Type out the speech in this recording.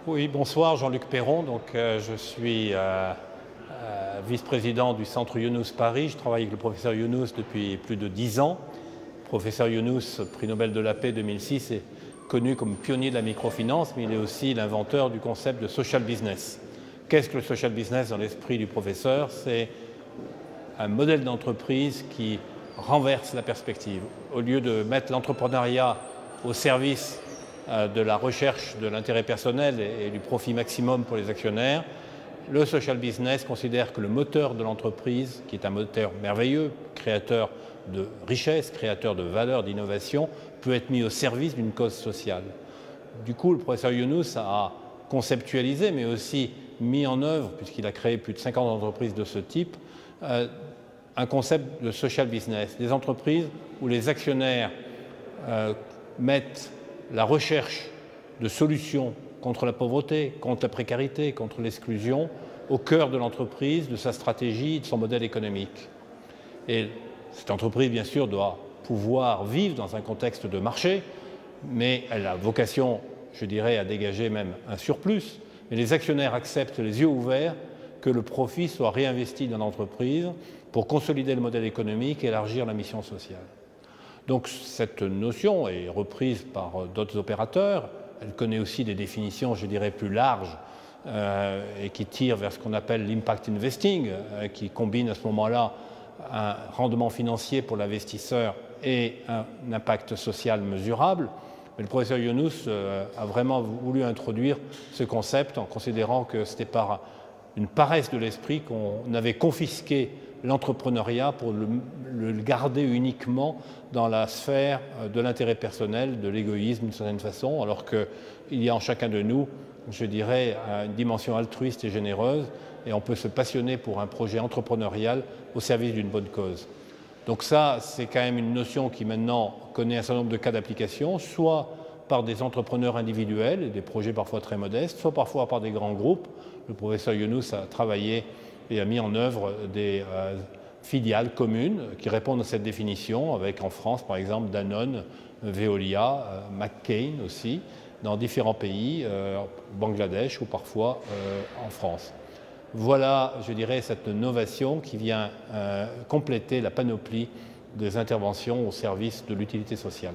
Oui, bonsoir, Jean-Luc Perron. Je suis vice-président du Centre Younous Paris. Je travaille avec le professeur Younous depuis plus de 10 ans. Le professeur Younous, prix Nobel de la paix 2006, est connu comme pionnier de la microfinance, mais il est aussi l'inventeur du concept de social business. Qu'est-ce que le social business dans l'esprit du professeur? C'est un modèle d'entreprise qui renverse la perspective. Au lieu de mettre l'entrepreneuriat au service de la recherche de l'intérêt personnel et du profit maximum pour les actionnaires, le social business considère que le moteur de l'entreprise, qui est un moteur merveilleux, créateur de richesse, créateur de valeur, d'innovation, peut être mis au service d'une cause sociale. Du coup, le professeur Younous a conceptualisé, mais aussi mis en œuvre, puisqu'il a créé plus de 50 entreprises de ce type, un concept de social business, des entreprises où les actionnaires mettent la recherche de solutions contre la pauvreté, contre la précarité, contre l'exclusion, au cœur de l'entreprise, de sa stratégie, de son modèle économique. Et cette entreprise, bien sûr, doit pouvoir vivre dans un contexte de marché, mais elle a vocation, je dirais, à dégager même un surplus. Mais les actionnaires acceptent les yeux ouverts que le profit soit réinvesti dans l'entreprise pour consolider le modèle économique et élargir la mission sociale. Donc cette notion est reprise par d'autres opérateurs. Elle connaît aussi des définitions, je dirais, plus larges et qui tirent vers ce qu'on appelle l'impact investing, qui combine à ce moment-là un rendement financier pour l'investisseur et un impact social mesurable. Mais le professeur Younous a vraiment voulu introduire ce concept en considérant que c'était par une paresse de l'esprit qu'on avait confisqué l'entrepreneuriat pour le garder uniquement dans la sphère de l'intérêt personnel, de l'égoïsme d'une certaine façon, alors qu'il y a en chacun de nous, je dirais, une dimension altruiste et généreuse, et on peut se passionner pour un projet entrepreneurial au service d'une bonne cause. Donc ça, c'est quand même une notion qui maintenant connaît un certain nombre de cas d'application, soit par des entrepreneurs individuels et des projets parfois très modestes, soit parfois par des grands groupes. Le professeur Younous a travaillé et a mis en œuvre des filiales communes qui répondent à cette définition, avec en France par exemple Danone, Veolia, McCain aussi, dans différents pays, Bangladesh ou parfois en France. Voilà, je dirais, cette novation qui vient compléter la panoplie des interventions au service de l'utilité sociale.